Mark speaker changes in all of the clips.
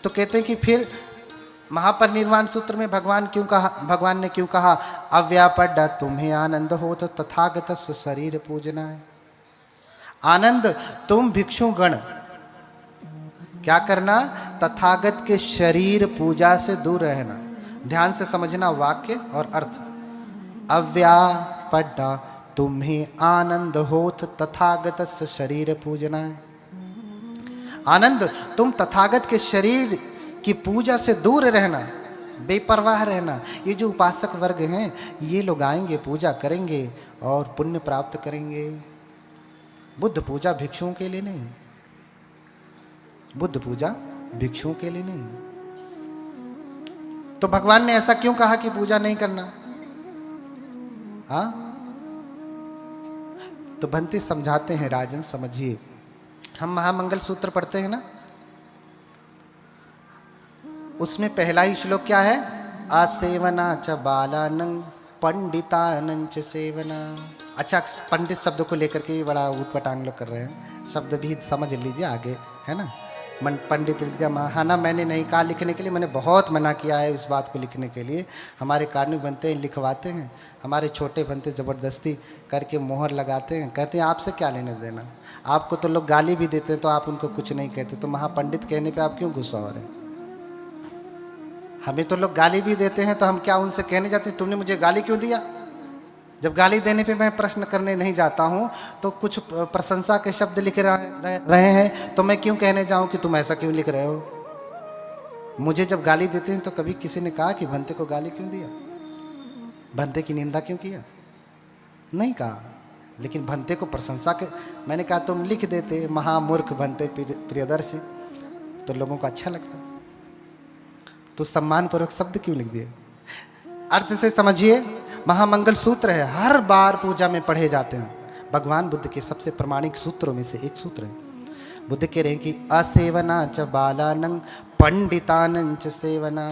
Speaker 1: तो कहते हैं कि फिर महापरिनिर्वाण सूत्र में भगवान ने क्यों कहा अव्यापड्डा तुम्हें आनंद हो तो तथागत शरीर पूजना है। आनंद तुम भिक्षु गण क्या करना, तथागत के शरीर पूजा से दूर रहना। ध्यान से समझना वाक्य और अर्थ। अव्यापड्डा तुम्हें आनंद होत तथागत शरीर पूजना है। आनंद तुम तथागत के शरीर की पूजा से दूर रहना, बेपरवाह रहना। ये जो उपासक वर्ग हैं ये लोग आएंगे, पूजा करेंगे और पुण्य प्राप्त करेंगे। बुद्ध पूजा भिक्षुओं के लिए नहीं, बुद्ध पूजा भिक्षुओं के लिए नहीं। तो भगवान ने ऐसा क्यों कहा कि पूजा नहीं करना? हाँ, तो भंते समझाते हैं, राजन समझिए। हम महामंगल सूत्र पढ़ते हैं ना, उसमें पहला ही श्लोक क्या है? आसेवना च बालानं पंडितानं च सेवना। अच्छा, पंडित शब्द को लेकर के बड़ा उटपटांग लोग कर रहे हैं, शब्द भी समझ लीजिए आगे, है ना। पंडित हाँ ना, मैंने नहीं कहा लिखने के लिए, मैंने बहुत मना किया है इस बात को लिखने के लिए। हमारे कार्मिक बनते हैं, लिखवाते हैं, हमारे छोटे बनते ज़बरदस्ती करके मोहर लगाते हैं, कहते हैं आपसे क्या लेने देना। आपको तो लोग गाली भी देते हैं तो आप उनको कुछ नहीं कहते, तो महापंडित कहने पे आप क्यों गुस्सा हो रहे हैं? हमें तो लोग गाली भी देते हैं तो हम क्या उनसे कहने जाते हैं तुमने मुझे गाली क्यों दिया? जब गाली देने पे मैं प्रश्न करने नहीं जाता हूं तो कुछ प्रशंसा के शब्द लिख रहे हैं तो मैं क्यों कहने जाऊं कि तुम ऐसा क्यों लिख रहे हो? मुझे जब गाली देते हैं तो कभी किसी ने कहा कि भंते को गाली क्यों दिया, भंते की निंदा क्यों किया? नहीं कहा। लेकिन भंते को प्रशंसा के मैंने कहा तुम लिख देते महामूर्ख भंते प्रियदर्शी, तो लोगों को अच्छा लगता। तो सम्मानपूर्वक शब्द क्यों लिख दिए? अर्थ से समझिए, महामंगल सूत्र है, हर बार पूजा में पढ़े जाते हैं। भगवान बुद्ध के सबसे प्रमाणिक सूत्रों में से एक सूत्र है। बुद्ध कह रहे हैं कि असेवना च बालानं पंडितानं च सेवना।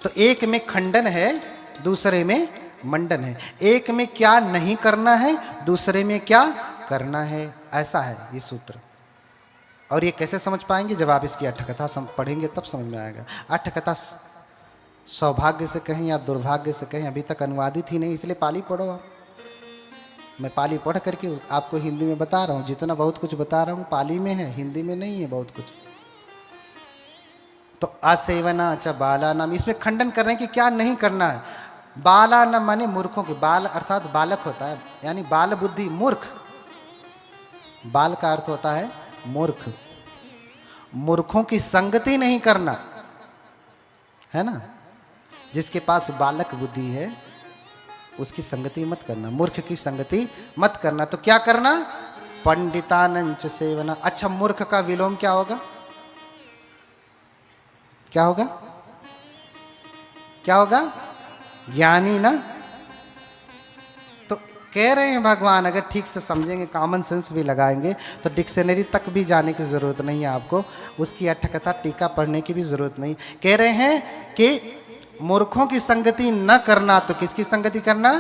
Speaker 1: तो एक में खंडन है, दूसरे में मंडन है। एक में क्या नहीं करना है, दूसरे में क्या करना है, ऐसा है ये सूत्र। और ये कैसे समझ पाएंगे? जब आप इसकी अट्ठकथा पढ़ेंगे तब समझ में आएगा। अट्ठकथा सौभाग्य से कहें या दुर्भाग्य से कहें अभी तक अनुवादित ही नहीं, इसलिए पाली पढ़ो आप। मैं पाली पढ़ करके आपको हिंदी में बता रहा हूँ, जितना बहुत कुछ बता रहा हूँ पाली में है, हिंदी में नहीं है बहुत कुछ। तो असेवना च बालानाम, इसमें खंडन कर रहे हैं कि क्या नहीं करना है। बालानाम माने मूर्खों के, बाल अर्थात बालक होता है, यानी बाल बुद्धि, मूर्ख। बाल का अर्थ होता है मूर्ख। मूर्खों की संगति नहीं करना, है ना। जिसके पास बालक बुद्धि है उसकी संगति मत करना, मूर्ख की संगति मत करना। तो क्या करना? पंडितानं च सेवना। अच्छा, मूर्ख का विलोम क्या होगा? क्या होगा? क्या होगा? ज्ञानी ना। तो कह रहे हैं भगवान, अगर ठीक से समझेंगे, कॉमन सेंस भी लगाएंगे तो डिक्शनरी तक भी जाने की जरूरत नहीं है आपको, उसकी अट्ठकथा टीका पढ़ने की भी जरूरत नहीं। कह रहे हैं कि मूर्खों की संगति न करना, तो किसकी संगति करना?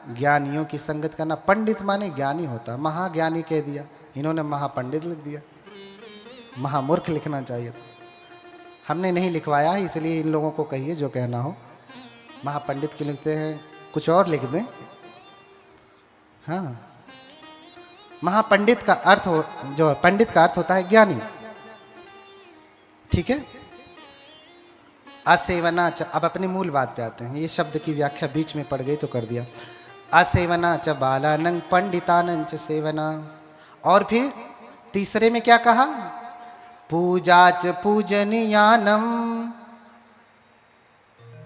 Speaker 1: ज्ञानियों की संगत करना। पंडित माने ज्ञानी होता, महाज्ञानी कह दिया, इन्होंने महापंडित लिख दिया, महामूर्ख लिखना चाहिए था। हमने नहीं लिखवाया है, इसलिए इन लोगों को कहिए जो कहना हो। महापंडित क्यों लिखते हैं? कुछ और लिख दें। हाँ, महापंडित का अर्थ जो पंडित का अर्थ होता है ज्ञानी, ठीक है। असेवना च, अब अपनी मूल बात पे आते हैं। ये शब्द की व्याख्या बीच में पड़ गई तो कर दिया। असेवना च बालानं पंडितानं च सेवना। और फिर तीसरे में क्या कहा? पूजा च पूजनीयानम।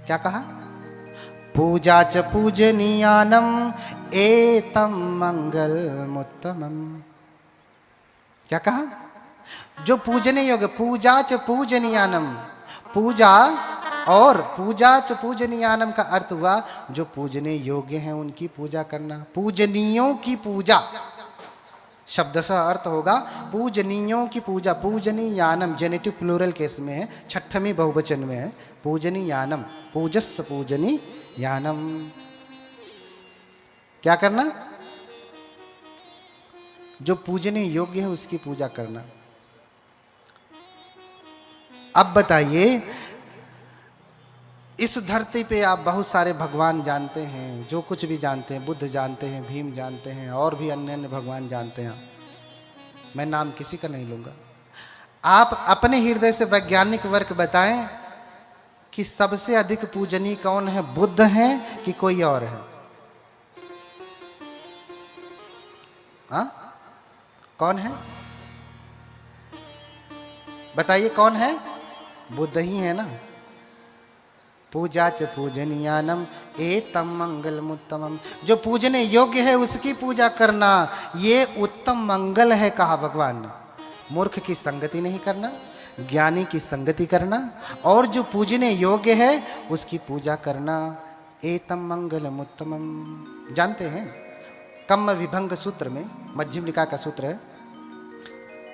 Speaker 1: क्या कहा? पूजा च पूजनीयानम एतम मंगलमुत्तमम। क्या कहा? जो पूजने योग्य, पूजा च पूजनीयानम, पूजा और पूजा च पूजनीयानम का अर्थ हुआ जो पूजने योग्य हैं उनकी पूजा करना। पूजनीयों की पूजा शब्द से अर्थ होगा पूजनीयों की पूजा। पूजनीयानम जेनेटिव प्लूरल केस में है, छठवीं बहुवचन में है। पूजनीयानम, पूजस्स पूजनीयानम। क्या करना? जो पूजने योग्य है उसकी पूजा करना। अब बताइए, इस धरती पे आप बहुत सारे भगवान जानते हैं, जो कुछ भी जानते हैं, बुद्ध जानते हैं, भीम जानते हैं, और भी अन्य अन्य भगवान जानते हैं। मैं नाम किसी का नहीं लूंगा। आप अपने हृदय से वैज्ञानिक वर्ग बताएं कि सबसे अधिक पूजनीय कौन है, बुद्ध हैं कि कोई और है? हाँ, कौन है बताइए, कौन है? बुद्ध ही है ना। पूजा च पूजनीयानम एतम मंगलमुत्तमम, जो पूजने योग्य है उसकी पूजा करना ये उत्तम मंगल है, कहा भगवान ने। मूर्ख की संगति नहीं करना, ज्ञानी की संगति करना, और जो पूजने योग्य है उसकी पूजा करना, एतम मंगलमुत्तमम। जानते हैं कम्म विभंग सूत्र में, मध्यम निकाय का सूत्र है,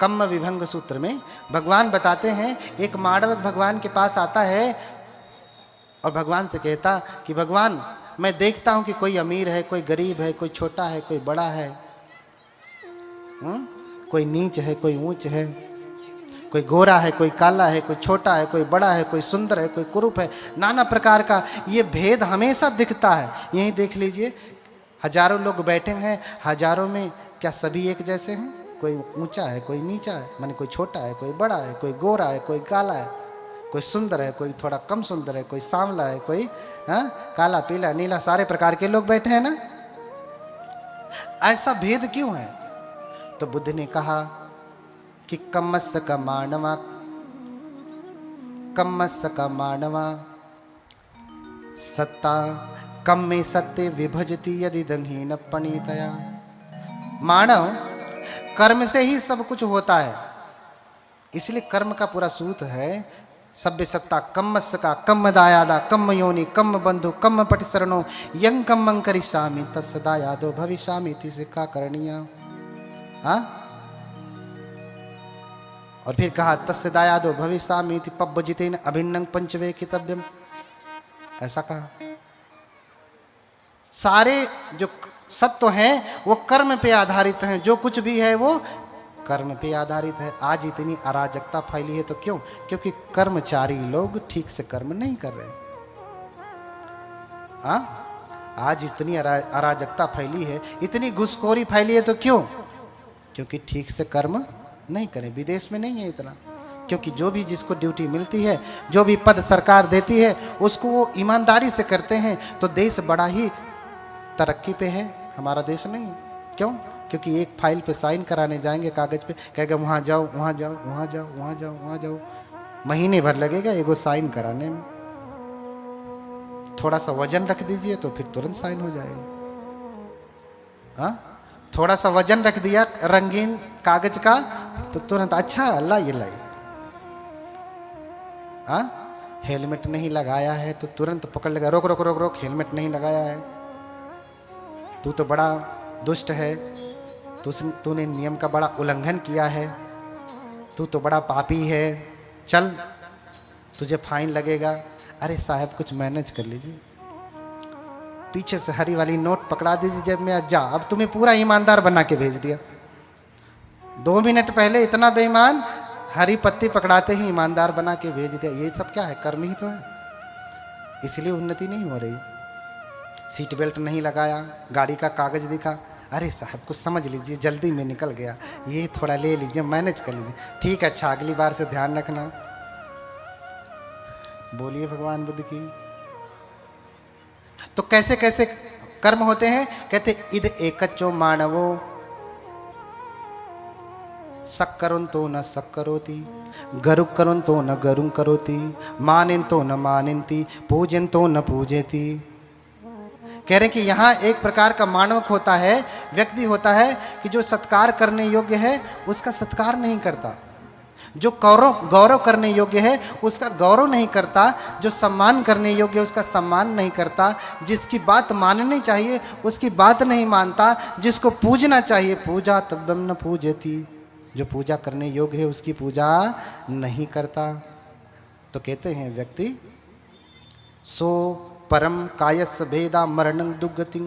Speaker 1: कम्म विभंग सूत्र में भगवान बताते हैं, एक मांडवक भगवान के पास आता है और भगवान से कहता कि भगवान, मैं देखता हूं कि कोई अमीर है, कोई गरीब है, कोई छोटा है, कोई बड़ा है, कोई नीच है, कोई ऊंच है, कोई गोरा है, कोई काला है, कोई छोटा है, कोई बड़ा है, कोई सुंदर है, कोई कुरूप है, नाना प्रकार का ये भेद हमेशा दिखता है। यही देख लीजिए, हजारों लोग बैठे हैं, हजारों में क्या सभी एक जैसे हैं? कोई ऊंचा है, कोई नीचा है, माने कोई छोटा है, कोई बड़ा है, कोई गोरा है, कोई काला है, कोई सुंदर है, कोई थोड़ा कम सुंदर है, कोई सांवला है, कोई काला पीला नीला, सारे प्रकार के लोग बैठे हैं ना। ऐसा भेद क्यों है? तो बुद्ध ने कहा कि कम्मस्य का मानवा, कम्मस्य का मानवा सत्ता कम में सत्य विभजती यदि दंहीन पणितया। मानव कर्म से ही सब कुछ होता है, इसलिए कर्म का पूरा सूत्र है सभ्य सत्ता कम्मस्य का, कम्म दायादा, कम्म योनि, कम्म बंधु, कम्म पटिशरणो, यं कम्मं करिष्यामि तस्य दायादो भविष्यामि इति सिक्खा करणीया। हाँ, और फिर कहा तस्य दायादो भविष्यामि इति पब्बजितेन अभिन्नं पंचवे कितव्यम, ऐसा कहा। सारे जो सत्व हैं वो कर्म पे आधारित हैं, जो कुछ भी है वो कर्म पे आधारित है। आज इतनी अराजकता फैली है तो क्यों? क्योंकि कर्मचारी लोग ठीक से कर्म नहीं कर रहे। आज इतनी अराजकता फैली है, इतनी घुसखोरी फैली है तो क्यों? क्योंकि ठीक से कर्म नहीं करें। विदेश में नहीं है इतना, क्योंकि जो भी जिसको ड्यूटी मिलती है, जो भी पद सरकार देती है, उसको वो ईमानदारी से करते हैं, तो देश बड़ा ही तरक्की पे है। हमारा देश नहीं। क्यों? क्योंकि एक फाइल पे साइन कराने जाएंगे कागज पे, कहेगा वहाँ जाओ, वहाँ जाओ, वहाँ जाओ, वहाँ जाओ, वहाँ जाओ, महीने भर लगेगा एगो साइन कराने में। थोड़ा सा वजन रख दीजिए तो फिर तुरंत साइन हो जाएगा। हाँ, थोड़ा सा वजन रख दिया रंगीन कागज का तो तुरंत अच्छा अल्लाह ये लाई। हाँ, हेलमेट नहीं लगाया है तो तुरंत पकड़ लेगा, रोक रोक रोक रोक, हेलमेट नहीं लगाया है, तू तो बड़ा दुष्ट है, तूने नियम का बड़ा उल्लंघन किया है, तू तो बड़ा पापी है, चल तुझे फाइन लगेगा। अरे साहब कुछ मैनेज कर लीजिए, पीछे से हरी वाली नोट पकड़ा दीजिए जेब में, जा, अब तुम्हें पूरा ईमानदार बना के भेज दिया। 2 मिनट पहले इतना बेईमान, हरी पत्ती पकड़ाते ही ईमानदार बना के भेज दिया। ये सब क्या है? कर्म ही तो है। इसलिए उन्नति नहीं हो रही। सीट बेल्ट नहीं लगाया, गाड़ी का कागज दिखा, अरे साहब कुछ समझ लीजिए, जल्दी में निकल गया, ये थोड़ा ले लीजिए, मैनेज कर लीजिए, ठीक है, अच्छा अगली बार से ध्यान रखना। बोलिए भगवान बुद्ध की। तो कैसे कैसे कर्म होते हैं? कहते इद एकच्चो मानवो सक्करुन तो न सक्करोति, गरुक करुन तो न गरुं करोति, मानिन तो न मानिन्ति, पूजन तो न पूजेति। कह रहे हैं कि यहाँ एक प्रकार का मानवक होता है, व्यक्ति होता है कि जो सत्कार करने योग्य है उसका सत्कार नहीं करता, जो गौरव करने योग्य है उसका गौरव नहीं करता, जो सम्मान करने योग्य है उसका सम्मान नहीं करता, जिसकी बात माननी चाहिए उसकी बात नहीं मानता, जिसको पूजना चाहिए पूजा तब्बम न पूजति, जो पूजा करने योग्य है उसकी पूजा नहीं करता। तो कहते हैं व्यक्ति सो परम कायस भेदा मरणं दुर्गति,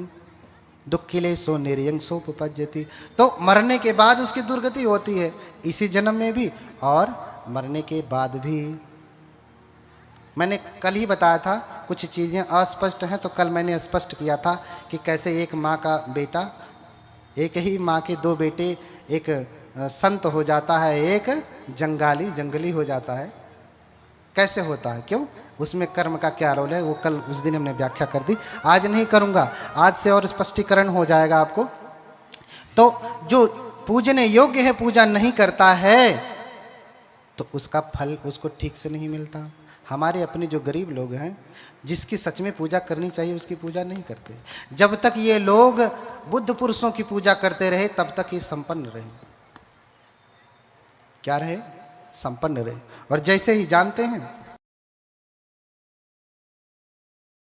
Speaker 1: दुखिले सो निर्यंग सोपपज्यति। तो मरने के बाद उसकी दुर्गति होती है, इसी जन्म में भी और मरने के बाद भी। मैंने कल ही बताया था, कुछ चीज़ें अस्पष्ट हैं तो कल मैंने स्पष्ट किया था कि कैसे एक माँ का बेटा, एक ही माँ के दो बेटे, एक संत हो जाता है, एक जंगली हो जाता है। कैसे होता है, क्यों, उसमें कर्म का क्या रोल है, वो कल उस दिन हमने व्याख्या कर दी। आज नहीं करूँगा, आज से और स्पष्टीकरण हो जाएगा आपको। तो जो पूजने योग्य है पूजा नहीं करता है तो उसका फल उसको ठीक से नहीं मिलता। हमारे अपने जो गरीब लोग हैं, जिसकी सच में पूजा करनी चाहिए उसकी पूजा नहीं करते। जब तक ये लोग बुद्ध पुरुषों की पूजा करते रहे तब तक ये संपन्न रहे। क्या रहे? संपन्न रहे। और जैसे ही जानते हैं